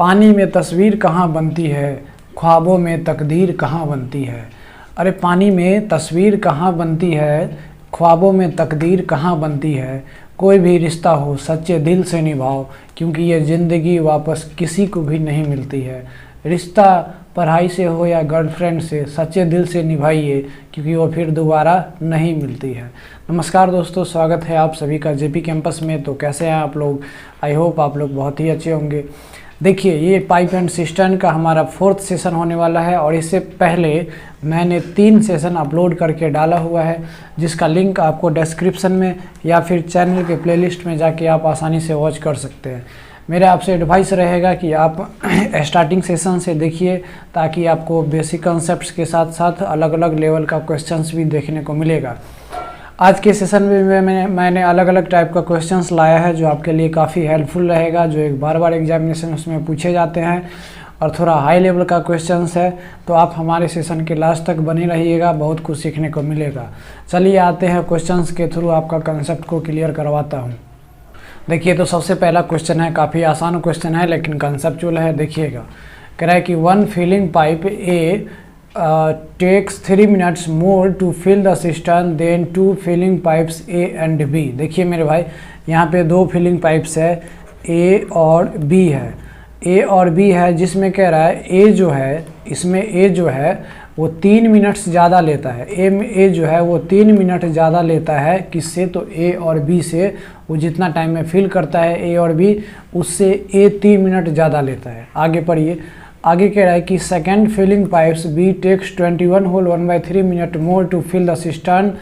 पानी में तस्वीर कहाँ बनती है, ख्वाबों में तकदीर कहाँ बनती है। अरे पानी में तस्वीर कहाँ बनती है, ख्वाबों में तकदीर कहाँ बनती है। कोई भी रिश्ता हो सच्चे दिल से निभाओ, क्योंकि ये ज़िंदगी वापस किसी को भी नहीं मिलती है। रिश्ता पढ़ाई से हो या गर्लफ्रेंड से, सच्चे दिल से निभाइए, क्योंकि वो फिर दोबारा नहीं मिलती है। नमस्कार दोस्तों, स्वागत है आप सभी का जेपी कैंपस में। तो कैसे हैं आप लोग? आई होप आप लोग बहुत ही अच्छे होंगे। देखिए, ये पाइप एंड सिस्टम का हमारा 4th सेशन होने वाला है और इससे पहले मैंने 3 सेशन अपलोड करके डाला हुआ है, जिसका लिंक आपको डिस्क्रिप्शन में या फिर चैनल के प्लेलिस्ट में जाके आप आसानी से वॉच कर सकते हैं। मेरा आपसे एडवाइस रहेगा कि आप स्टार्टिंग सेशन से देखिए, ताकि आपको बेसिक कॉन्सेप्ट्स के साथ साथ अलग अलग लेवल का क्वेश्चंस भी देखने को मिलेगा। आज के सेशन में मैंने अलग अलग टाइप का क्वेश्चंस लाया है, जो आपके लिए काफ़ी हेल्पफुल रहेगा, जो एक बार एग्जामिनेशन उसमें पूछे जाते हैं और थोड़ा हाई लेवल का क्वेश्चंस है। तो आप हमारे सेशन के लास्ट तक बने रहिएगा, बहुत कुछ सीखने को मिलेगा। चलिए आते हैं क्वेश्चंस के थ्रू आपका कंसेप्ट को क्लियर करवाता हूँ। देखिए, तो सबसे पहला क्वेश्चन है, काफ़ी आसान क्वेश्चन है लेकिन कंसेप्चुअल है। देखिएगा, कह रहा है कि 1 filling pipe A takes 3 minutes more to fill the cistern than 2 filling pipes A and B। देखिए मेरे भाई, यहाँ पे 2 फिलिंग पाइप्स है, A और B है। A और B है, जिसमें कह रहा है A जो है, इसमें A जो है वो 3 मिनट्स ज़्यादा लेता है। A जो है वो 3 मिनट ज़्यादा लेता है। किससे? तो A और B से। वो जितना टाइम में फिल करता है A और B, उससे A 3 मिनट ज़्यादा लेता है। आगे पढ़िए। आगे कह रहा है कि second filling pipes B takes 21 whole 1/3 minute more to fill the cistern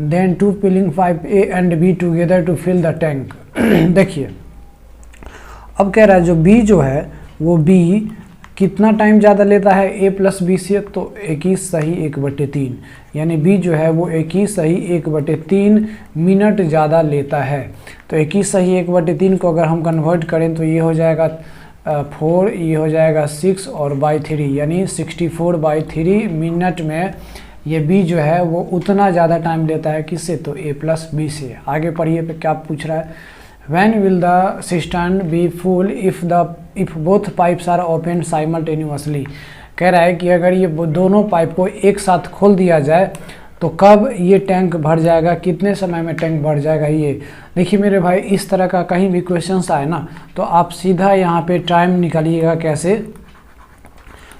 than 2 filling pipe A and B together to fill the tank. देखिए, अब कह रहा है जो बी जो है वो बी कितना टाइम ज़्यादा लेता है ए प्लस बी से, तो 21 सही 1/3, यानी बी जो है वो 21 सही 1/3 मिनट ज़्यादा लेता है। तो 21 सही 1/3 को अगर हम कन्वर्ट करें तो ये हो जाएगा 4, ये हो जाएगा 6 और बाई 3, यानी 64/3 मिनट में ये बी जो है वो उतना ज़्यादा टाइम लेता है। किससे? तो ए प्लस बी से। आगे पढ़िए पे क्या पूछ रहा है। When will the cistern be full if both pipes are opened simultaneously। कह रहा है कि अगर ये दोनों पाइप को एक साथ खोल दिया जाए तो कब ये टैंक भर जाएगा, कितने समय में टैंक भर जाएगा। ये देखिए मेरे भाई, इस तरह का कहीं भी क्वेश्चंस आए ना, तो आप सीधा यहाँ पे टाइम निकालिएगा। कैसे?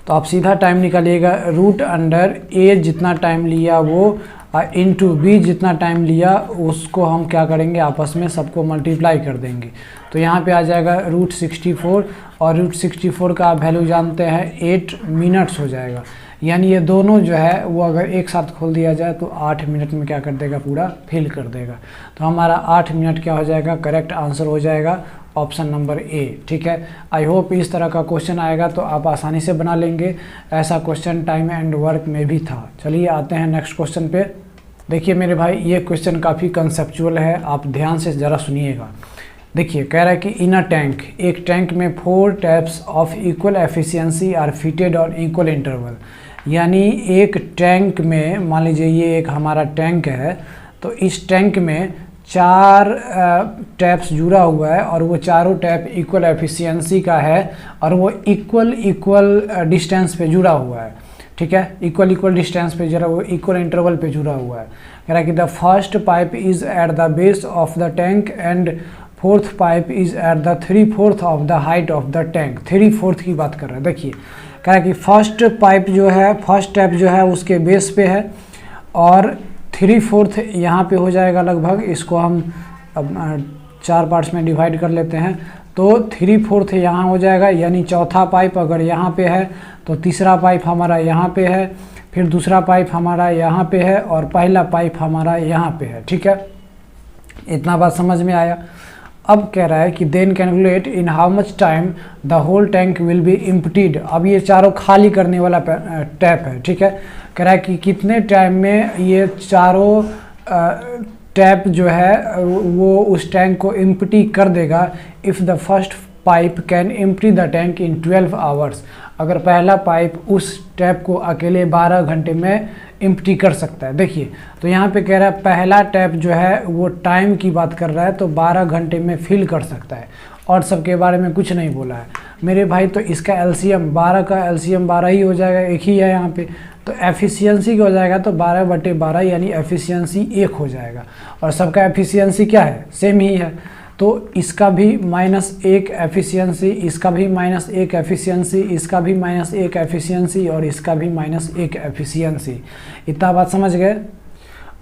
तो आप सीधा टाइम निकालिएगा, रूट अंडर ए जितना टाइम लिया वो इंटू बी जितना टाइम लिया, उसको हम क्या करेंगे, आपस में सबको मल्टीप्लाई कर देंगे। तो यहाँ पे आ जाएगा √64, और √64 का आप वैल्यू जानते हैं 8 मिनट्स हो जाएगा। यानी ये दोनों जो है वो अगर एक साथ खोल दिया जाए तो 8 मिनट में क्या कर देगा, पूरा फिल कर देगा। तो हमारा 8 मिनट क्या हो जाएगा, करेक्ट आंसर हो जाएगा ऑप्शन नंबर ए। ठीक है, आई होप इस तरह का क्वेश्चन आएगा तो आप आसानी से बना लेंगे। ऐसा क्वेश्चन टाइम एंड वर्क में भी था। चलिए आते हैं नेक्स्ट क्वेश्चन पे। देखिए मेरे भाई, ये क्वेश्चन काफ़ी कंसेप्चुअल है, आप ध्यान से ज़रा सुनिएगा। देखिए, कह रहा है कि इन अ टैंक, एक टैंक में 4 taps of equal efficiency are fitted on equal interval. यानी एक टैंक में, मान लीजिए ये एक हमारा टैंक है, तो इस टैंक में 4 टैप्स जुड़ा हुआ है और वो चारों टैप इक्वल एफिशिएंसी का है और वो इक्वल डिस्टेंस पे जुड़ा हुआ है। ठीक है, इक्वल डिस्टेंस पे जरा वो इक्वल इंटरवल पे जुड़ा हुआ है। कह रहा है कि the first pipe is at the base of the tank and 4th pipe is at the 3/4 of the height of the tank. 3/4 की बात कर रहा है। देखिए, कह रहा है कि फर्स्ट पाइप जो है, फर्स्ट टैप जो है उसके बेस पे है और 3/4 यहाँ पे हो जाएगा लगभग। इसको हम अब 4 पार्ट्स में डिवाइड कर लेते हैं, तो 3/4 यहाँ हो जाएगा। यानी चौथा पाइप अगर यहाँ पे है तो तीसरा पाइप हमारा यहाँ पे है, फिर दूसरा पाइप हमारा यहाँ पे है और पहला पाइप हमारा यहाँ पे है। ठीक है, इतना बात समझ में आया। अब कह रहा है कि then calculate in how much time the whole tank will be emptied. अब ये चारों खाली करने वाला टैप है। ठीक है, कह रहा है कि कितने टाइम में ये चारों टैप जो है वो उस टैंक को एम्प्टी कर देगा। If the first pipe can empty the tank in 12 hours. अगर पहला पाइप उस टैप को अकेले 12 घंटे में एम्प्टी कर सकता है। देखिए, तो यहाँ पे कह रहा है पहला टैप जो है वो टाइम की बात कर रहा है, तो 12 घंटे में फिल कर सकता है। और सब के बारे में कुछ नहीं बोला है मेरे भाई। तो इसका एलसीएम 12 का एलसीएम 12 ही हो जाएगा, एक ही है यहाँ पे। तो एफिशिएंसी क्या हो जाएगा, तो 12/12 यानी एफिशिएंसी 1 हो जाएगा। और सबका एफिशिएंसी क्या है, सेम ही है। तो इसका भी -1 एफिशिएंसी, इसका भी -1 एफिशिएंसी, इसका भी -1 एफिशिएंसी और इसका भी -1 एफिशिएंसी। इतना बात समझ गए।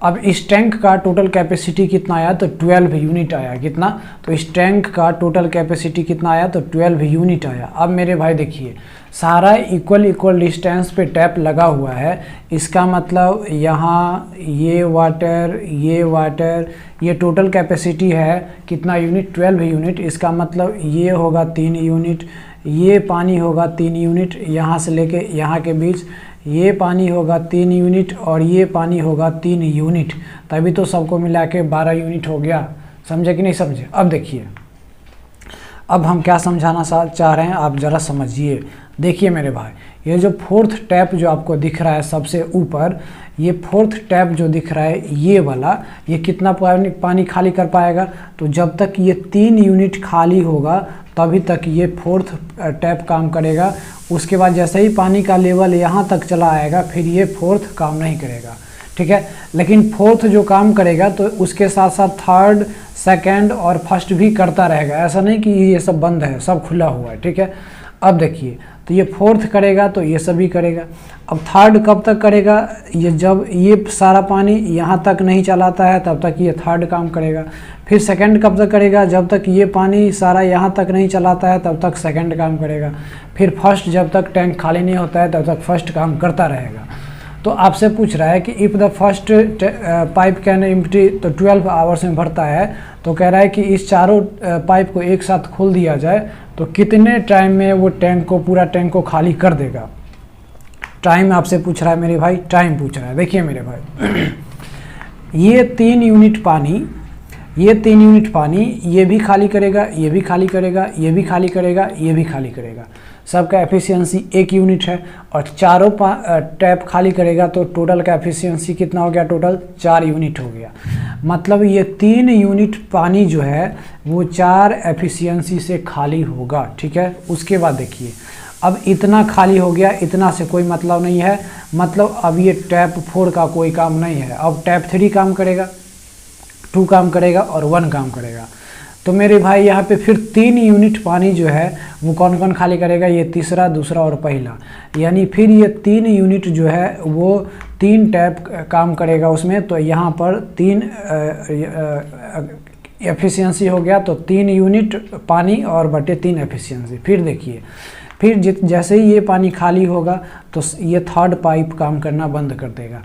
अब इस टैंक का टोटल कैपेसिटी कितना आया, तो 12 यूनिट आया। कितना, तो इस टैंक का टोटल कैपेसिटी कितना आया, तो 12 यूनिट आया। अब मेरे भाई देखिए, सारा इक्वल डिस्टेंस पे टैप लगा हुआ है। इसका मतलब यहाँ ये वाटर, ये टोटल कैपेसिटी है कितना यूनिट, 12 यूनिट। इसका मतलब ये होगा 3 यूनिट, ये पानी होगा 3 यूनिट, यहाँ से लेके यहाँ के बीच ये पानी होगा 3 यूनिट और ये पानी होगा 3 यूनिट। तभी तो सबको मिला के 12 यूनिट हो गया। समझे कि नहीं समझे। अब देखिए, अब हम क्या समझाना चाह रहे हैं, आप ज़रा समझिए। देखिए मेरे भाई, ये जो 4th टैप जो आपको दिख रहा है सबसे ऊपर, ये 4th टैप जो दिख रहा है ये वाला, ये कितना पानी खाली कर पाएगा, तो जब तक ये 3 यूनिट खाली होगा तभी तक ये 4th टैप काम करेगा। उसके बाद जैसे ही पानी का लेवल यहाँ तक चला आएगा फिर ये 4th काम नहीं करेगा, ठीक है। लेकिन 4th जो काम करेगा तो उसके साथ साथ 3rd, 2nd और 1st भी करता रहेगा। ऐसा नहीं कि ये सब बंद है, सब खुला हुआ है, ठीक है। अब देखिए, तो ये 4th करेगा तो ये सभी करेगा। अब 3rd कब तक करेगा, ये जब ये सारा पानी यहाँ तक नहीं चलाता है तब तक ये 3rd काम करेगा। फिर 2nd कब तक करेगा, जब तक ये पानी सारा यहाँ तक नहीं चलाता है तब तक 2nd काम करेगा। फिर 1st, जब तक टैंक खाली नहीं होता है तब तक 1st काम करता रहेगा। तो आपसे पूछ रहा है कि if the first pipe can empty, तो 12 आवर्स में भरता है। तो कह रहा है कि इस चारों पाइप को एक साथ खोल दिया जाए तो कितने टाइम में वो टैंक को, पूरा टैंक को खाली कर देगा। टाइम आपसे पूछ रहा है मेरे भाई, टाइम पूछ रहा है। देखिए मेरे भाई, ये 3 यूनिट पानी, ये 3 यूनिट पानी ये भी खाली करेगा, ये भी खाली करेगा, ये भी खाली करेगा, ये भी खाली करेगा। सबका एफिशिएंसी 1 यूनिट है और चारों टैप खाली करेगा तो टोटल का एफिशिएंसी कितना हो गया, टोटल 4 यूनिट हो गया। मतलब ये 3 यूनिट पानी जो है वो 4 एफिशिएंसी से खाली होगा, ठीक है। उसके बाद देखिए, अब इतना खाली हो गया, इतना से कोई मतलब नहीं है। मतलब अब ये टैप 4 का कोई काम नहीं है। अब टैप 3 काम करेगा, 2 काम करेगा और 1 काम करेगा। तो मेरे भाई यहाँ पे फिर 3 यूनिट पानी जो है वो कौन कौन खाली करेगा, ये तीसरा, दूसरा और पहला। यानी फिर ये 3 यूनिट जो है वो 3 टैप काम करेगा उसमें। तो यहाँ पर 3 एफिशिएंसी हो गया, तो 3 यूनिट पानी और बटे 3 एफिशिएंसी। फिर देखिए, फिर जैसे ही ये पानी खाली होगा तो ये 3rd पाइप काम करना बंद कर देगा।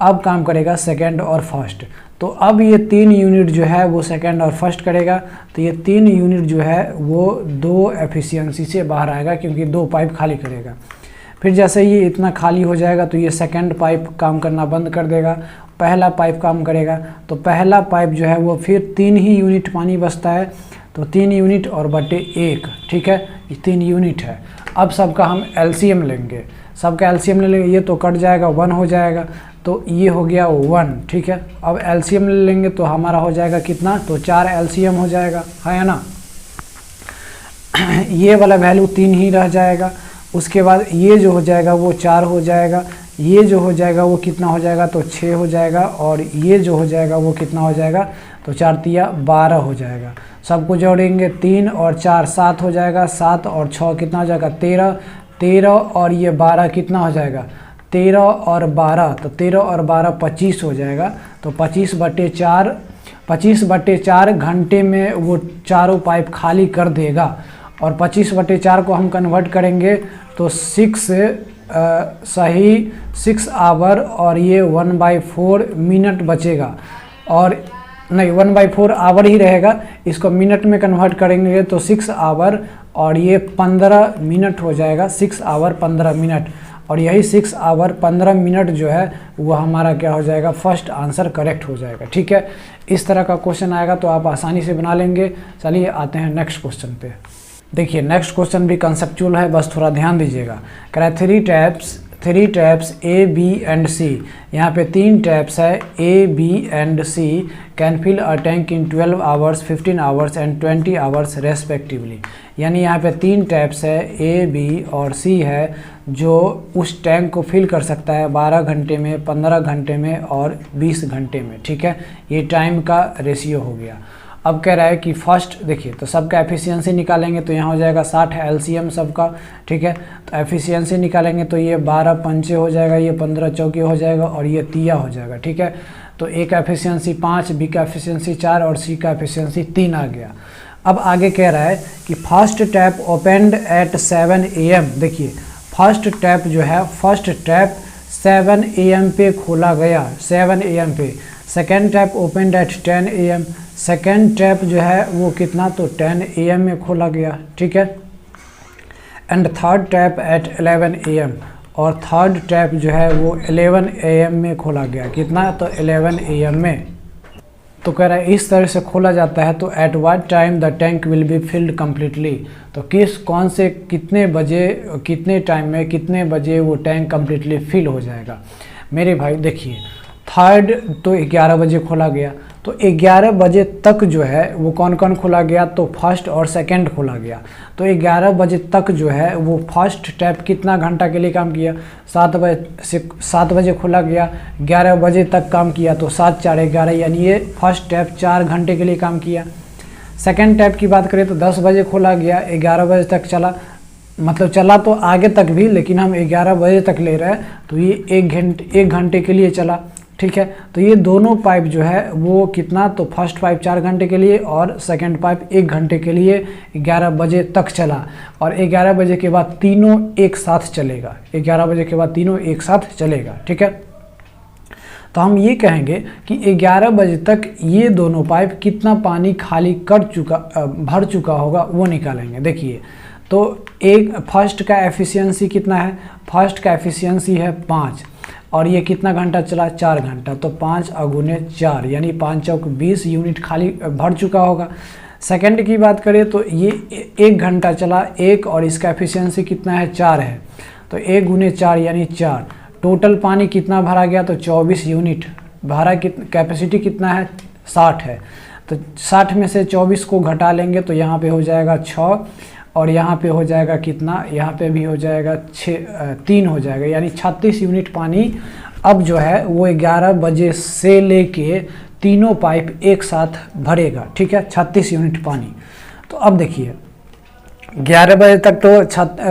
अब काम करेगा 2nd और 1st। तो अब ये 3 यूनिट जो है वो 2nd और 1st करेगा। तो ये 3 यूनिट जो है वो 2 एफिशिएंसी से बाहर आएगा क्योंकि 2 पाइप खाली करेगा। फिर जैसे ये इतना खाली हो जाएगा तो ये 2nd पाइप काम करना बंद कर देगा, पहला पाइप काम करेगा। तो पहला पाइप जो है वो फिर 3 ही यूनिट पानी बचता है, तो 3 यूनिट और बटे 1, ठीक है, ये 3 यूनिट है। अब सबका हम एलसीएम लेंगे, सबका एलसीएम ले लेंगे, ये तो कट जाएगा, 1 हो जाएगा, तो ये हो गया 1, ठीक है। अब एलसीएम ले लेंगे तो हमारा हो जाएगा कितना, तो 4 एलसीएम हो जाएगा, है ना। ये वाला वैल्यू 3 ही रह जाएगा। उसके बाद ये जो हो जाएगा वो 4 हो जाएगा, ये जो हो जाएगा वो कितना हो जाएगा, तो 6 हो जाएगा, और ये जो हो जाएगा वो कितना हो जाएगा, तो 4 तिया 12 हो जाएगा। सबको जोड़ेंगे 3 और 4 7 हो जाएगा, 7 और 6 कितना हो जाएगा, 13, 13 और ये 12 कितना हो जाएगा, 13 और 12, तो 13 और 12 25 हो जाएगा। तो 25/4 घंटे में वो चारों पाइप खाली कर देगा। और 25/4 को हम कन्वर्ट करेंगे तो 6 आवर और ये 1/4 मिनट बचेगा, और नहीं 1/4 आवर ही रहेगा। इसको मिनट में कन्वर्ट करेंगे तो 6 आवर और ये 15 मिनट हो जाएगा, 6 आवर 15 मिनट। और यही 6 आवर 15 मिनट जो है वो हमारा क्या हो जाएगा, फर्स्ट आंसर करेक्ट हो जाएगा, ठीक है। इस तरह का क्वेश्चन आएगा तो आप आसानी से बना लेंगे। चलिए आते हैं नेक्स्ट क्वेश्चन पे। देखिए नेक्स्ट क्वेश्चन भी कंसेप्चुअल है, बस थोड़ा ध्यान दीजिएगा। कह रहा है 3 taps A, B and C, यहाँ पे 3 टैप्स है A, B and C can fill a tank in 12 hours, 15 hours and 20 hours respectively. यानी यहाँ पे 3 टैप्स है ए, बी और सी है जो उस टैंक को फिल कर सकता है 12 घंटे में, 15 घंटे में और 20 घंटे में। ठीक है, ये टाइम का रेशियो हो गया। अब कह रहा है कि फर्स्ट देखिए, तो सबका एफिशिएंसी निकालेंगे तो यहाँ हो जाएगा 60 है एलसीएम सबका। ठीक है, तो एफिशिएंसी निकालेंगे तो ये 12 पंचे हो जाएगा, ये 15 चौके हो जाएगा और ये तिया हो जाएगा। ठीक है, तो ए का एफिशिएंसी 5, बी का एफिशिएंसी 4 और सी का एफिशिएंसी 3 आ गया। अब आगे कह रहा है कि first tap opened at 7 AM। देखिए फर्स्ट टैप जो है, फर्स्ट टैप 7 AM पे खोला गया, 7 AM पे। Second tap opened at 10 AM, second tap जो है वो कितना, तो 10 AM में खोला गया। ठीक है, and third tap at 11 AM, और थर्ड टैप जो है वो 11 AM में खोला गया। कितना, तो 11 AM में। तो कह रहा है इस तरह से खोला जाता है। तो at what time the tank will be filled completely, तो कौन से कितने बजे, कितने टाइम में, कितने बजे वो टैंक कम्प्लीटली फिल हो जाएगा। मेरे भाई देखिए, थर्ड तो 11 बजे खोला गया, तो 11 बजे तक जो है वो कौन कौन खोला गया, तो फर्स्ट और सेकंड खोला गया। तो 11 बजे तक जो है वो फर्स्ट टैप कितना घंटा के लिए काम किया, 7 बजे खोला गया, 11 बजे तक काम किया, तो 7 4 11, यानी ये फर्स्ट टैप 4 घंटे के लिए काम किया। सेकंड टैप की बात करें तो 10 बजे खोला गया, 11 बजे तक चला, मतलब चला तो आगे तक भी, लेकिन हम 11 बजे तक ले रहे हैं, तो ये 1 घंटे के लिए चला। ठीक है, तो ये दोनों पाइप जो है वो कितना, तो फर्स्ट पाइप 4 घंटे के लिए और सेकंड पाइप 1 घंटे के लिए 11 बजे तक चला, और 11 बजे के बाद तीनों एक साथ चलेगा। 11 बजे के बाद तीनों एक साथ चलेगा। ठीक है, तो हम ये कहेंगे कि 11 बजे तक ये दोनों पाइप कितना पानी खाली भर चुका होगा वो निकालेंगे। देखिए, तो एक फर्स्ट का एफिशिएंसी कितना है, फर्स्ट का एफिशिएंसी है 5, और ये कितना घंटा चला, 4 घंटा, तो 5 × 4 यानी 5 चौक 20 यूनिट खाली भर चुका होगा। सेकंड की बात करें तो ये 1 घंटा चला, 1 और इसका एफिशिएंसी कितना है, 4 है, तो 1 × 4 यानी 4। टोटल पानी कितना भरा गया, तो 24 यूनिट भरा। कैपेसिटी कितना है, 60 है, तो 60 में से 24 को घटा लेंगे तो यहाँ पे हो जाएगा 6, और यहाँ पे हो जाएगा कितना, यहाँ पे भी हो जाएगा 3 हो जाएगा, यानी 36 यूनिट पानी अब जो है वो 11 बजे से लेके तीनों पाइप एक साथ भरेगा। ठीक है, 36 यूनिट पानी। तो अब देखिए 11 बजे तक तो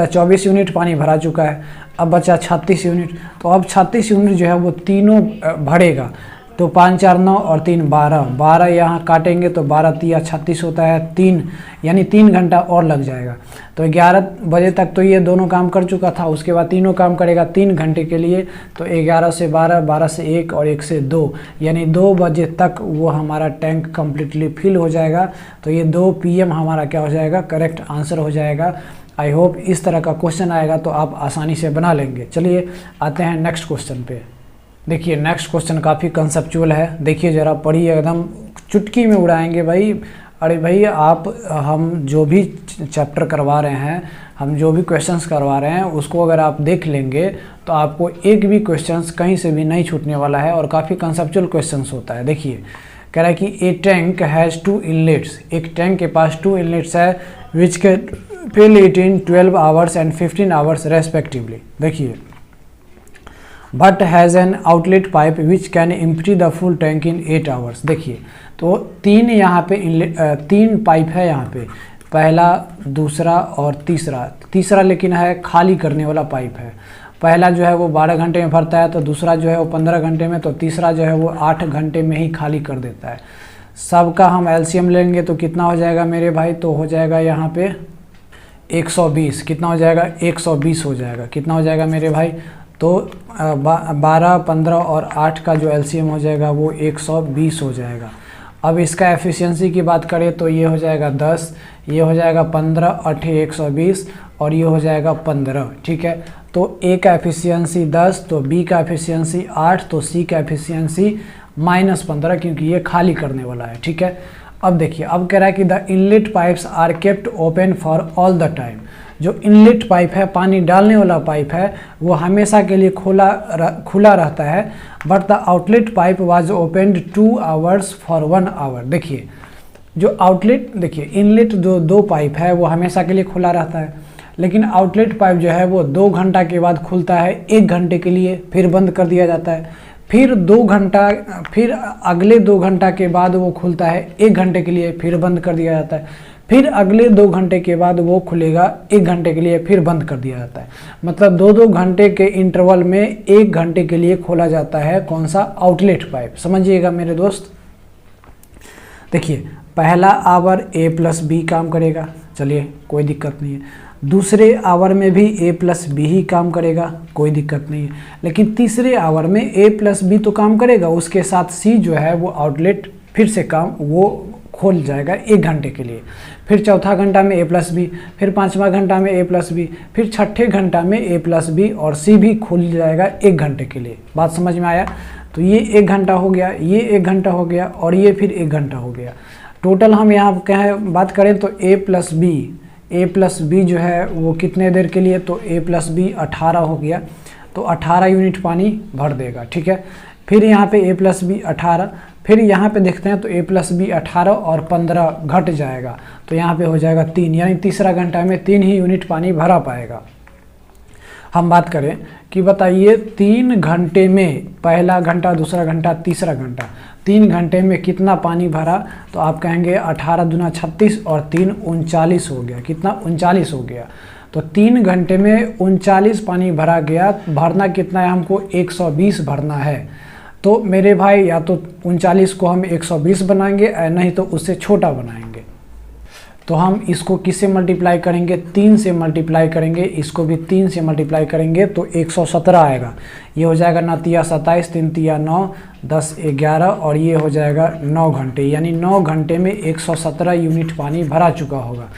24 यूनिट पानी भरा चुका है, अब बचा 36 यूनिट, तो अब 36 यूनिट जो है वो तीनों भरेगा। तो 5 4 9 और 3 12 यहाँ काटेंगे तो 12 तिया 36 होता है, 3 यानी 3 घंटा और लग जाएगा। तो 11 बजे तक तो ये दोनों काम कर चुका था, उसके बाद तीनों काम करेगा 3 घंटे के लिए। तो 11 से 12, 12 से 1 और 1 से 2, यानी 2 बजे तक वो हमारा टैंक कम्प्लीटली फिल हो जाएगा। तो ये 2 PM हमारा क्या हो जाएगा, करेक्ट आंसर हो जाएगा। आई होप इस तरह का क्वेश्चन आएगा तो आप आसानी से बना लेंगे। चलिए आते हैं नेक्स्ट क्वेश्चन पे। देखिए नेक्स्ट क्वेश्चन काफ़ी कंसेप्चुअल है, देखिए ज़रा पढ़िए, एकदम चुटकी में उड़ाएंगे भाई। अरे भाई आप, हम जो भी चैप्टर करवा रहे हैं, हम जो भी क्वेश्चंस करवा रहे हैं उसको अगर आप देख लेंगे तो आपको एक भी क्वेश्चंस कहीं से भी नहीं छूटने वाला है, और काफ़ी कंसेप्चुअल क्वेश्चंस होता है। देखिए कह रहा है कि ए टैंक हैज़ 2 इनलेट्स, एक टैंक के पास 2 इनलेट्स है which can fill it in 12 hours and 15 hours respectively. देखिए but has an outlet pipe which can empty the full tank in 8 hours. देखिए तो 3 यहाँ पे 3 पाइप है यहाँ पे, पहला, दूसरा और तीसरा लेकिन है खाली करने वाला पाइप है। पहला जो है वो 12 घंटे में भरता है, तो दूसरा जो है वो 15 घंटे में, तो तीसरा जो है वो 8 घंटे में ही खाली कर देता है। सबका हम एलसीएम लेंगे तो कितना हो जाएगा मेरे भाई, तो हो जाएगा यहाँ पे 120। कितना हो जाएगा, 120 हो जाएगा। कितना हो जाएगा मेरे भाई, तो 12, 15 और 8 का जो एलसीएम हो जाएगा वो 120 हो जाएगा। अब इसका एफिशिएंसी की बात करें तो ये हो जाएगा 10, ये हो जाएगा 15, 8 120 और ये हो जाएगा 15। ठीक है, तो ए का एफिशिएंसी 10, तो बी का एफिशिएंसी 8, तो सी का एफिशिएंसी -15, क्योंकि ये खाली करने वाला है। ठीक है, अब देखिए अब कह रहा है कि the inlet pipes are kept open for all the time. जो इनलेट पाइप है, पानी डालने वाला पाइप है, वो हमेशा के लिए खुला रहता है। But the outlet pipe was opened 2 hours for 1 hour. देखिए जो आउटलेट, देखिए इनलेट जो 2 पाइप है वो हमेशा के लिए खुला रहता है, लेकिन आउटलेट पाइप जो है वो 2 घंटा के बाद खुलता है, 1 घंटे के लिए, फिर बंद कर दिया जाता है, फिर 2 घंटा, फिर अगले 2 घंटा के बाद वो खुलता है 1 घंटे के लिए, फिर बंद कर दिया जाता है, फिर अगले 2 घंटे के बाद वो खुलेगा 1 घंटे के लिए, फिर बंद कर दिया जाता है। मतलब 2-2 घंटे के इंटरवल में 1 घंटे के लिए खोला जाता है कौन सा, आउटलेट पाइप। समझिएगा मेरे दोस्त। देखिए पहला आवर A+B काम करेगा, चलिए कोई दिक्कत नहीं है। दूसरे आवर में भी A+B ही काम करेगा, कोई दिक्कत नहीं है। लेकिन तीसरे आवर में A+B तो काम करेगा, उसके साथ C जो है वो आउटलेट फिर से काम वो खोल जाएगा 1 घंटे के लिए। फिर चौथा घंटा में A+B, फिर 5वां घंटा में A+B, फिर छठे घंटा में A+B और C भी खुल जाएगा 1 घंटे के लिए। बात समझ में आया? तो ये 1 घंटा हो गया, ये 1 घंटा हो गया और ये फिर 1 घंटा हो गया। टोटल हम यहाँ कहें बात करें तो A+B जो है वो कितने देर के लिए, तो A+B 18 हो गया, तो 18 यूनिट पानी भर देगा। ठीक है, फिर यहाँ पे A+B 18, फिर यहाँ पे देखते हैं तो A+B 18 और 15 घट जाएगा, तो यहाँ पे हो जाएगा 3, यानी तीसरा घंटा में 3 ही यूनिट पानी भरा पाएगा। हम बात करें कि बताइए 3 घंटे में, पहला घंटा, दूसरा घंटा, तीसरा घंटा, 3 घंटे में कितना पानी भरा, तो आप कहेंगे 18 दूना 36 और 3 39 हो गया। कितना? 39 हो गया। तो 3 घंटे में 39 पानी भरा गया। भरना कितना है हमको? 120 भरना है। तो मेरे भाई या तो 39 को हम 120 बनाएंगे, नहीं तो उससे छोटा बनाएंगे। तो हम इसको किससे मल्टीप्लाई करेंगे? 3 से मल्टीप्लाई करेंगे, इसको भी 3 से मल्टीप्लाई करेंगे तो 117 आएगा। ये हो जाएगा 9 तिया 27, 3 तिया 9, 10 11 और ये हो जाएगा 9 घंटे, यानी 9 घंटे में 117 यूनिट पानी भरा चुका होगा।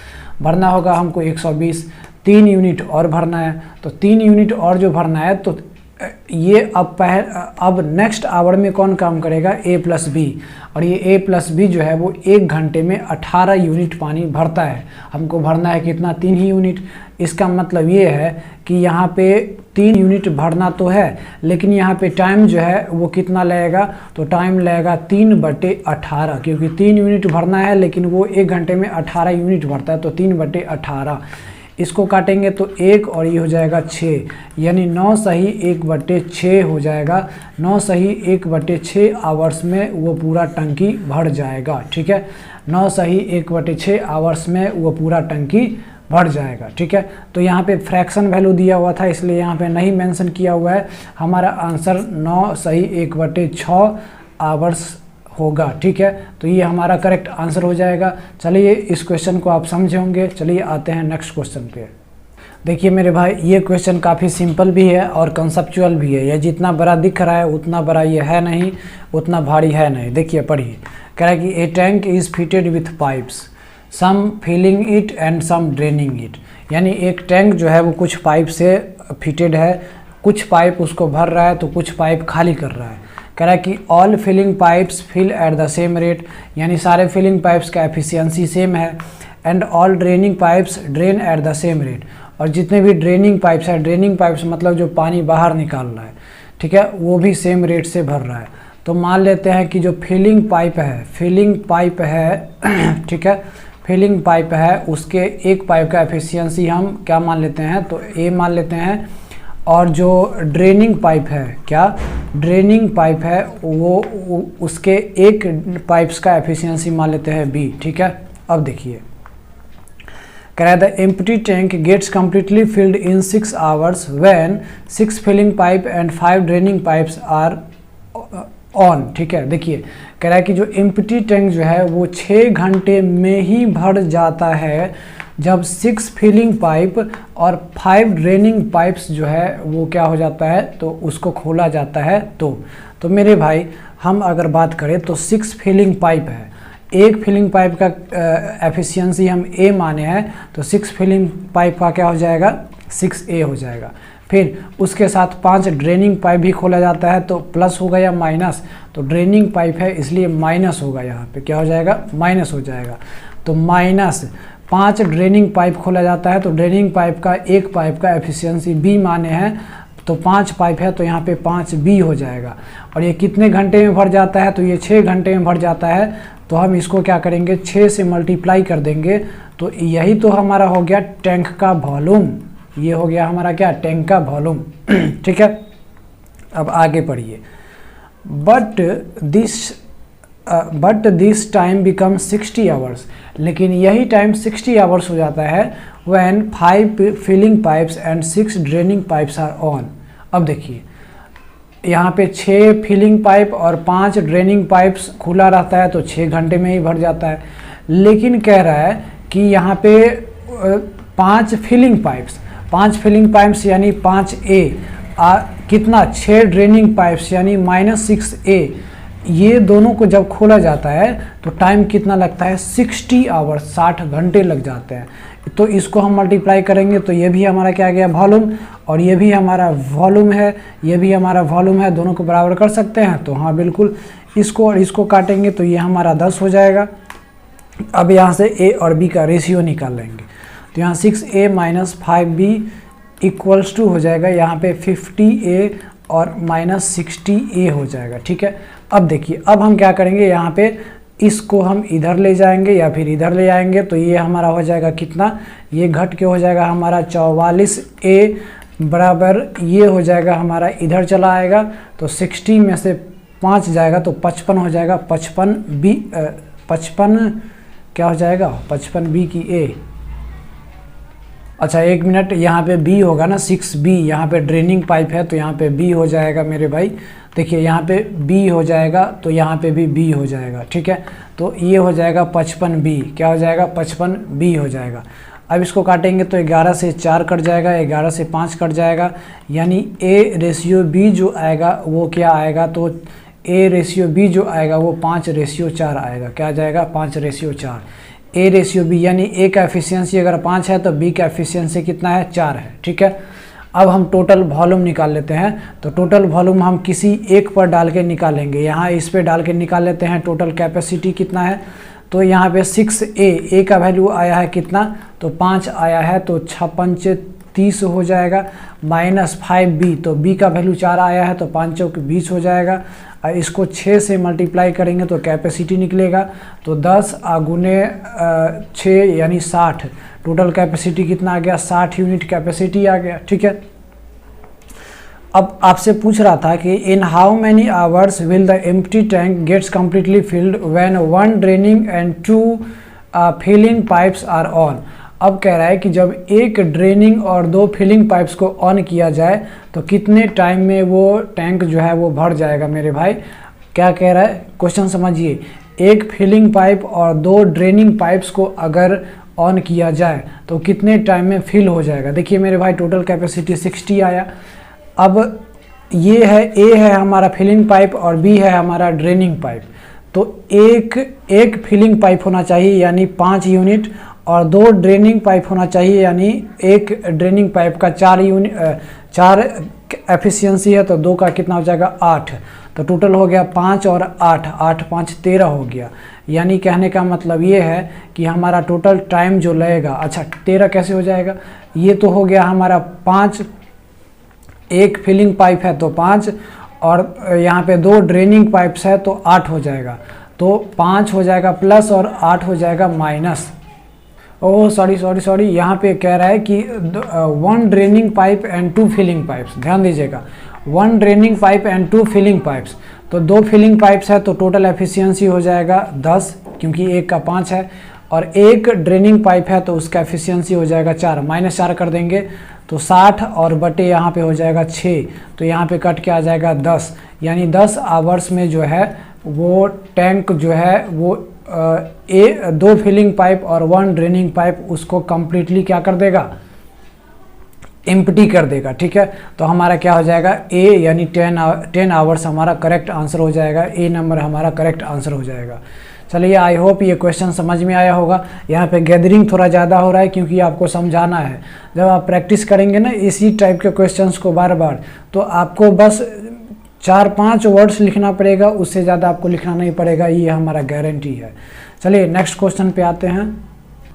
भरना होगा हमको 120, 3 यूनिट और भरना है। तो 3 यूनिट और जो भरना है तो ये अब नेक्स्ट आवर में कौन काम करेगा? A+B, और ये A+B जो है वो 1 घंटे में 18 यूनिट पानी भरता है। हमको भरना है कितना? 3 ही यूनिट। इसका मतलब ये है कि यहाँ पे 3 यूनिट भरना तो है, लेकिन यहाँ पे टाइम जो है वो कितना लगेगा? तो टाइम लगेगा 3/18, क्योंकि 3 यूनिट भरना है लेकिन वो 1 घंटे में 18 यूनिट भरता है, तो 3/18। इसको काटेंगे तो 1 और ये हो जाएगा 6, यानी 9 सही 1/6 हो जाएगा। 9 सही 1/6 आवर्स में वो पूरा टंकी भर जाएगा। ठीक है, 9 सही 1/6 आवर्स में वो पूरा टंकी भर जाएगा। ठीक है, तो यहाँ पे फ्रैक्शन वैल्यू दिया हुआ था इसलिए यहाँ पे नहीं मेंशन किया हुआ है। हमारा आंसर 9 सही 1/6 आवर्स होगा। ठीक है, तो ये हमारा करेक्ट आंसर हो जाएगा। चलिए इस क्वेश्चन को आप समझे होंगे। चलिए आते हैं नेक्स्ट क्वेश्चन पे। देखिए मेरे भाई, ये क्वेश्चन काफ़ी सिंपल भी है और कंसेप्चुअल भी है। ये जितना बड़ा दिख रहा है उतना बड़ा ये है नहीं, उतना भारी है नहीं। देखिए पढ़िए, कह रहा है कि a tank is fitted with pipes, some filling it and some draining it. यानी एक टैंक जो है वो कुछ पाइप से फिटेड है, कुछ पाइप उसको भर रहा है तो कुछ पाइप खाली कर रहा है। कह रहा है कि all filling pipes fill at the same rate, यानी सारे फिलिंग पाइप्स का एफिशिएंसी सेम है। And all draining pipes drain at the same rate, और जितने भी ड्रेनिंग पाइप्स हैं, ड्रेनिंग पाइप्स मतलब जो पानी बाहर निकाल रहा है, ठीक है, वो भी सेम रेट से भर रहा है। तो मान लेते हैं कि जो फिलिंग पाइप है ठीक है, फिलिंग पाइप है, उसके एक पाइप का एफिशिएंसी हम क्या मान लेते हैं? तो A मान लेते हैं। और जो ड्रेनिंग पाइप है, क्या ड्रेनिंग पाइप है, वो उसके एक पाइप्स का एफिशिएंसी मान लेते हैं B। ठीक है, अब देखिए कह रहा है the empty tank gets completely filled in 6 hours when 6 filling pipe and 5 draining pipes are on. ठीक है, देखिए कह रहा है कि जो एम्प्टी टैंक जो है वो 6 घंटे में ही भर जाता है जब 6 फिलिंग पाइप और 5 ड्रेनिंग पाइप्स जो है वो क्या हो जाता है? तो उसको खोला जाता है। तो मेरे भाई, हम अगर बात करें तो 6 फिलिंग पाइप है, एक फिलिंग पाइप का एफिशिएंसी हम A माने हैं, तो 6 फिलिंग पाइप का क्या हो जाएगा? 6A हो जाएगा। फिर उसके साथ 5 ड्रेनिंग पाइप भी खोला जाता है, तो प्लस होगा या माइनस? तो ड्रेनिंग पाइप है इसलिए माइनस होगा, यहाँ पे क्या हो जाएगा? माइनस हो जाएगा। तो माइनस 5 ड्रेनिंग पाइप खोला जाता है, तो ड्रेनिंग पाइप का एक पाइप का एफिशिएंसी B माने हैं, तो 5 पाइप है तो यहाँ पे 5B हो जाएगा। और ये कितने घंटे में भर जाता है, तो ये 6 घंटे में भर जाता है। तो हम इसको क्या करेंगे, 6 से मल्टीप्लाई कर देंगे, तो यही तो हमारा हो गया टैंक का वॉल्यूम। ये हो गया हमारा क्या, टैंक का वॉल्यूम। ठीक है, अब आगे पढ़िए। But this time become 60 hours, लेकिन यही टाइम 60 आवर्स हो जाता है when 5 filling pipes and 6 draining pipes are on. अब देखिए यहाँ पे 6 फिलिंग पाइप और 5 ड्रेनिंग पाइप्स खुला रहता है, तो 6 घंटे में ही भर जाता है। लेकिन कह रहा है कि यहाँ पे 5 फिलिंग पाइप्स यानी 5A, कितना 6 ड्रेनिंग पाइप्स यानी -6A, ये दोनों को जब खोला जाता है तो टाइम कितना लगता है, 60 आवर्स, 60 घंटे लग जाते हैं। तो इसको हम मल्टीप्लाई करेंगे तो ये भी हमारा क्या गया, वॉल्यूम, और ये भी हमारा वॉल्यूम है, ये भी हमारा वॉल्यूम है, दोनों को बराबर कर सकते हैं। तो हाँ बिल्कुल, इसको और इसको काटेंगे तो ये हमारा 10 हो जाएगा। अब यहाँ से A और B का रेशियो निकाल लेंगे, तो यहाँ 6A - 5B इक्वल्स टू हो जाएगा यहाँ पे 50A और -60A हो जाएगा। ठीक है, अब देखिए, अब हम क्या करेंगे, यहाँ पे इसको हम इधर ले जाएंगे या फिर इधर ले आएंगे, तो ये हमारा हो जाएगा कितना, ये घट के हो जाएगा हमारा 44A बराबर, ये हो जाएगा हमारा इधर चला आएगा, तो 60 में से 5 जाएगा तो 55 हो जाएगा। 55 क्या हो जाएगा, 55B की A। अच्छा एक मिनट, यहाँ पे B होगा ना, 6B, यहाँ पे ड्रेनिंग पाइप है तो यहाँ पे B हो जाएगा मेरे भाई। देखिए यहाँ पे B हो जाएगा तो यहाँ पे भी B हो जाएगा। ठीक है, तो ये हो जाएगा 55B, क्या हो जाएगा, 55B हो जाएगा। अब इसको काटेंगे तो 11 से 4 कट जाएगा, 11 से 5 कट जाएगा, यानी A/B जो आएगा वो क्या आएगा, तो A/B जो आएगा वो 5/4 आएगा। क्या आ जाएगा, 5/4। A/B यानी A का एफिशिएंसी अगर 5 है तो B का एफिशिएंसी कितना है, 4 है। ठीक है, अब हम टोटल वॉल्यूम निकाल लेते हैं। तो टोटल वॉल्यूम हम किसी एक पर डाल के निकालेंगे, यहाँ इस पे डाल के निकाल लेते हैं। टोटल कैपेसिटी कितना है, तो यहाँ पे 6A का वैल्यू आया है कितना, तो 5 आया है, तो 6×5 30 हो जाएगा, -5B, तो B का वैल्यू 4 आया है, तो 5 चौक 20 हो जाएगा। और इसको 6 से मल्टीप्लाई करेंगे तो कैपेसिटी निकलेगा, तो 10 गुने 6 यानी 60। टोटल कैपेसिटी कितना आ गया, 60 यूनिट कैपेसिटी आ गया। ठीक है, अब आपसे पूछ रहा था कि in how many hours will the empty tank gets completely filled when 1 draining and 2 filling pipes are on. अब कह रहा है कि जब एक ड्रेनिंग और 2 फिलिंग पाइप्स को ऑन किया जाए तो कितने टाइम में वो टैंक जो है वो भर जाएगा। मेरे भाई क्या कह रहा है, क्वेश्चन समझिए। एक फिलिंग पाइप और 2 ड्रेनिंग पाइप्स को अगर ऑन किया जाए तो कितने टाइम में फिल हो जाएगा। देखिए मेरे भाई टोटल कैपेसिटी 60 आया। अब ये है, A है हमारा फिलिंग पाइप और B है हमारा ड्रेनिंग पाइप। तो एक फिलिंग पाइप होना चाहिए यानी 5 यूनिट, और 2 ड्रेनिंग पाइप होना चाहिए यानी एक ड्रेनिंग पाइप का 4 एफिशिएंसी है, तो 2 का कितना हो जाएगा, 8। तो टोटल हो गया 5 और 8, 8 5 13 हो गया। यानी कहने का मतलब ये है कि हमारा टोटल टाइम जो लगेगा, अच्छा 13 कैसे हो जाएगा, ये तो हो गया हमारा 5, एक फिलिंग पाइप है तो 5, और यहाँ पे 2 ड्रेनिंग पाइप्स है तो 8 हो जाएगा। तो 5 हो जाएगा प्लस और 8 हो जाएगा माइनस। ओह सॉरी, यहाँ पे कह रहा है कि 1 draining pipe and 2 filling pipes. ध्यान दीजिएगा, 1 draining pipe and 2 filling pipes. तो 2 फिलिंग पाइप्स है तो टोटल एफिशिएंसी हो जाएगा 10, क्योंकि एक का 5 है, और एक ड्रेनिंग पाइप है तो उसका एफिशिएंसी हो जाएगा 4, -4 कर देंगे तो 60, और बटे यहाँ पे हो जाएगा 6, तो यहाँ पे कट के आ जाएगा 10। यानी 10 आवर्स में जो है वो टैंक जो है वो 2 फिलिंग पाइप और 1 ड्रेनिंग पाइप उसको कम्प्लीटली क्या कर देगा, एम्प्टी कर देगा। ठीक है, तो हमारा क्या हो जाएगा, A यानी 10 आवर्स हमारा करेक्ट आंसर हो जाएगा। A नंबर हमारा करेक्ट आंसर हो जाएगा। चलिए, आई होप ये क्वेश्चन समझ में आया होगा। यहाँ पे गैदरिंग थोड़ा ज़्यादा हो रहा है क्योंकि आपको समझाना है। जब आप प्रैक्टिस करेंगे ना इसी टाइप के क्वेश्चंस को बार बार, तो आपको बस 4-5 वर्ड्स लिखना पड़ेगा, उससे ज़्यादा आपको लिखना नहीं पड़ेगा, ये हमारा गारंटी है। चलिए नेक्स्ट क्वेश्चन पे आते हैं।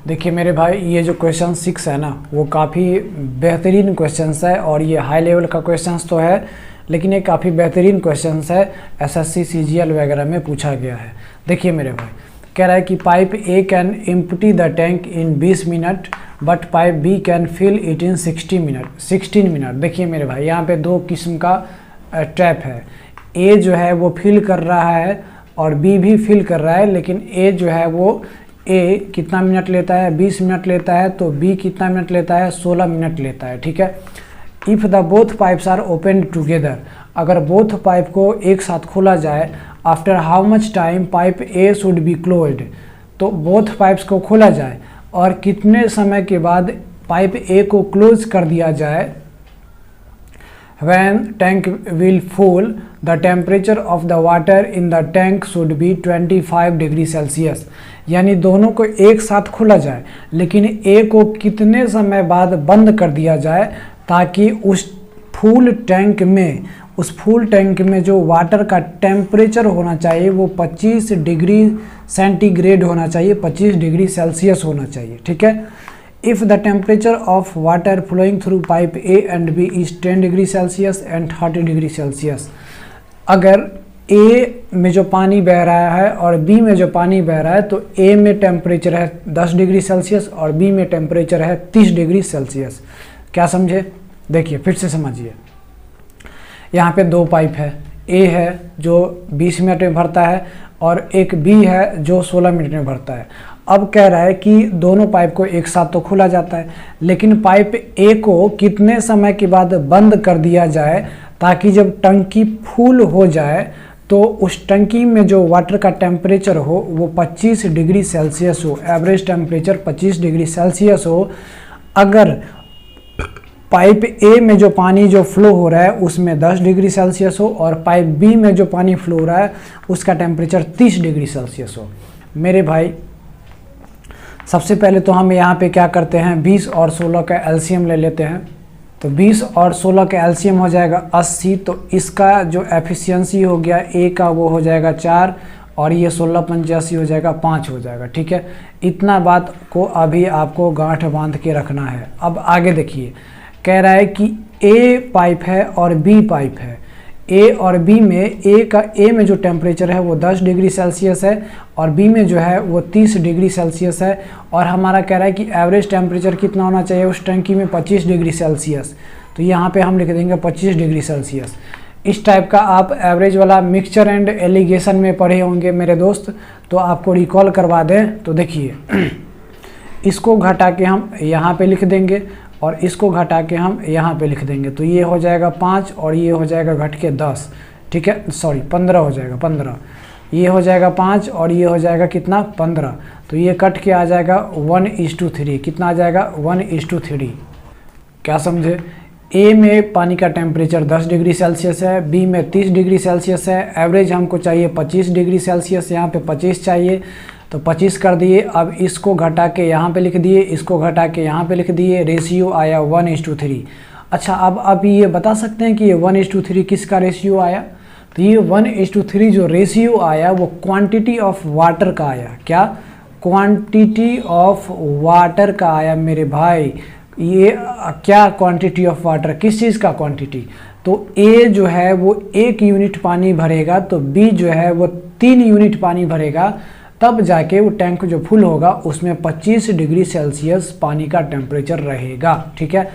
देखिए मेरे भाई, ये जो क्वेश्चन 6 है ना, वो काफ़ी बेहतरीन क्वेश्चंस है और ये हाई लेवल का क्वेश्चंस तो है, लेकिन ये काफ़ी बेहतरीन क्वेश्चंस है, एसएससी सीजीएल वगैरह में पूछा गया है। देखिए मेरे भाई, कह रहा है कि pipe A can empty the tank in 20 minute but pipe B can fill it in 16 minute. देखिए मेरे भाई, यहाँ पे दो किस्म का ट्रैप है। ए जो है वो फिल कर रहा है और बी भी फिल कर रहा है, लेकिन ए जो है वो ए कितना मिनट लेता है, 20 मिनट लेता है, तो बी कितना मिनट लेता है, 16 मिनट लेता है। ठीक है। If the both pipes are open together, अगर बोथ पाइप को एक साथ खोला जाए, after how much time pipe A should be closed, तो बोथ पाइप्स को खोला जाए और कितने समय के बाद पाइप ए को क्लोज कर दिया जाए। When tank will full, the temperature of the water in the tank should be 25 degree Celsius. यानी दोनों को एक साथ खोला जाए, लेकिन ए को कितने समय बाद बंद कर दिया जाए ताकि उस फुल टैंक में जो वाटर का टेम्परेचर होना चाहिए वो 25 डिग्री सेंटीग्रेड होना चाहिए, 25 डिग्री सेल्सियस होना चाहिए। ठीक है। If the temperature of water flowing through pipe A and B is 10 degree Celsius and 30 degree Celsius, अगर A में जो पानी बह रहा है और B में जो पानी बह रहा है, तो A में टेम्परेचर है 10 डिग्री सेल्सियस और B में टेम्परेचर है 30 डिग्री सेल्सियस। क्या समझे? देखिए फिर से समझिए। यहाँ पे दो पाइप है, A है जो 20 मिनट में भरता है और एक B है जो 16 मिनट में भरता है। अब कह रहा है कि दोनों पाइप को एक साथ तो खोला जाता है, लेकिन पाइप ए को कितने समय के बाद बंद कर दिया जाए ताकि जब टंकी फुल हो जाए तो उस टंकी में जो वाटर का टेम्परेचर हो वो 25 डिग्री सेल्सियस हो, एवरेज टेम्परेचर 25 डिग्री सेल्सियस हो। अगर पाइप ए में जो पानी जो फ्लो हो रहा है उसमें 10 डिग्री सेल्सियस हो और पाइप बी में जो पानी फ्लो हो रहा है उसका टेम्परेचर 30 डिग्री सेल्सियस हो। मेरे भाई, सबसे पहले तो हम यहाँ पे क्या करते हैं, 20 और 16 का एलसीएम ले लेते हैं। तो 20 और 16 का एलसीएम हो जाएगा 80, तो इसका जो एफिशिएंसी हो गया ए का वो हो जाएगा 4 और ये 16 85 हो जाएगा 5 हो जाएगा। ठीक है। इतना बात को अभी आपको गांठ बांध के रखना है। अब आगे देखिए, कह रहा है कि ए पाइप है और बी पाइप है। ए और बी में ए में जो टेम्परेचर है वो 10 डिग्री सेल्सियस है और बी में जो है वो 30 डिग्री सेल्सियस है, और हमारा कह रहा है कि एवरेज टेम्परेचर कितना होना चाहिए उस टंकी में, 25 डिग्री सेल्सियस। तो यहाँ पे हम लिख देंगे 25 डिग्री सेल्सियस। इस टाइप का आप एवरेज वाला मिक्सचर एंड एलिगेशन में पढ़े होंगे मेरे दोस्त, तो आपको रिकॉल करवा दें। तो देखिए, इसको घटा के हम यहाँ पे लिख देंगे और इसको घटा के हम यहाँ पे लिख देंगे, तो ये हो जाएगा 5 और ये हो जाएगा घट के 10। ठीक है, सॉरी 15 हो जाएगा, 15। ये हो जाएगा 5 और ये हो जाएगा कितना, 15। तो ये कट के आ जाएगा 1:3। कितना आ जाएगा, 1:3। क्या समझे? ए में पानी का टेम्परेचर 10 डिग्री सेल्सियस है, बी में 30 डिग्री सेल्सियस है, एवरेज हमको चाहिए 25 डिग्री सेल्सियस, यहाँ पे 25 चाहिए तो 25 कर दिए। अब इसको घटा के यहाँ पे लिख दिए, इसको घटा के यहाँ पे लिख दिए, रेशियो आया 1:3। अच्छा, अब आप ये बता सकते हैं कि ये 1:3 किसका रेशियो आया? तो ये 1:3 जो रेशियो आया वो क्वांटिटी ऑफ वाटर का आया। क्या? क्वांटिटी ऑफ वाटर का आया मेरे भाई। ये क्या क्वांटिटी ऑफ वाटर, किस चीज़ का क्वांटिटी? तो ए जो है वो 1 यूनिट पानी भरेगा, तो बी जो है वो 3 यूनिट पानी भरेगा, तब जाके वो टैंक जो फुल होगा उसमें 25 डिग्री सेल्सियस पानी का टेम्परेचर रहेगा। ठीक है।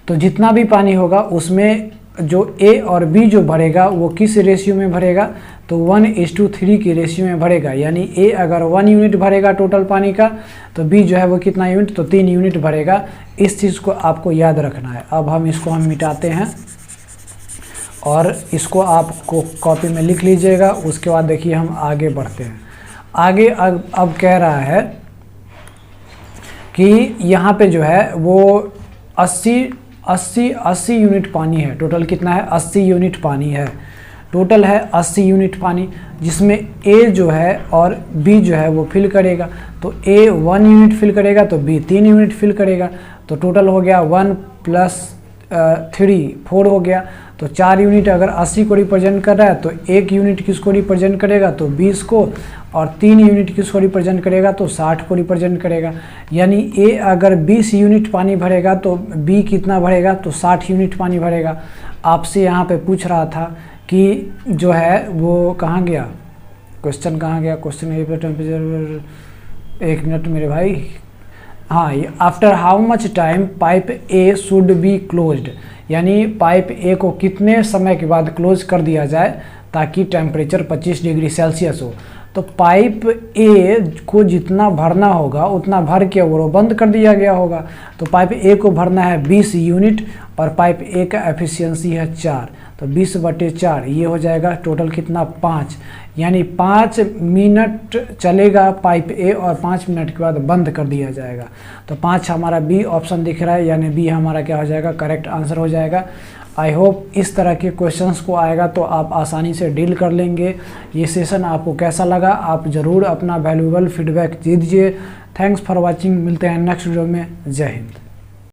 तो जितना भी पानी होगा उसमें जो ए और बी जो भरेगा वो किस रेशियो में भरेगा? तो 1:3 की रेशियो में भरेगा। यानी ए अगर 1 यूनिट भरेगा टोटल पानी का, तो बी जो है वो कितना यूनिट, तो 3 यूनिट भरेगा। इस चीज़ को आपको याद रखना है। अब हम इसको मिटाते हैं और इसको आपको कॉपी में लिख लीजिएगा। उसके बाद देखिए हम आगे बढ़ते हैं। आगे अब कह रहा है कि यहाँ पे जो है वो 80 यूनिट पानी है। टोटल कितना है? 80 यूनिट पानी है। टोटल है 80 यूनिट पानी, जिसमें ए जो है और बी जो है वो फिल करेगा। तो ए 1 यूनिट फिल करेगा तो बी 3 यूनिट फिल करेगा। तो टोटल हो गया 1 + 3 4 हो गया। तो 4 यूनिट अगर 80 को रिप्रेजेंट कर रहा है तो 1 यूनिट किसको रिप्रेजेंट करेगा, तो 20 को, और 3 यूनिट किसको रिप्रेजेंट करेगा, तो 60 को रिप्रेजेंट करेगा। यानी ए अगर 20 यूनिट पानी भरेगा तो बी कितना भरेगा, तो 60 यूनिट पानी भरेगा। आपसे यहाँ पे पूछ रहा था कि जो है वो कहाँ गया, क्वेश्चन कहाँ गया, क्वेश्चन ए पर टेम्परेचर, 1 मिनट मेरे भाई, हाँ, after how much time pipe A should be closed, यानी पाइप ए को कितने समय के बाद क्लोज कर दिया जाए ताकि टेम्परेचर 25 डिग्री सेल्सियस हो। तो पाइप ए को जितना भरना होगा उतना भर के वो बंद कर दिया गया होगा। तो पाइप ए को भरना है 20 यूनिट और पाइप ए का एफिशिएंसी है 4, तो 20/4 ये हो जाएगा टोटल कितना, 5, यानी 5 मिनट चलेगा पाइप ए और 5 मिनट के बाद बंद कर दिया जाएगा। तो 5 हमारा बी ऑप्शन दिख रहा है, यानी बी हमारा क्या हो जाएगा, करेक्ट आंसर हो जाएगा। आई होप इस तरह के क्वेश्चंस को आएगा तो आप आसानी से डील कर लेंगे। ये सेशन आपको कैसा लगा, आप ज़रूर अपना वैल्यूएबल फीडबैक दीजिए। थैंक्स फॉर वॉचिंग, मिलते हैं नेक्स्ट वीडियो में। जय हिंद।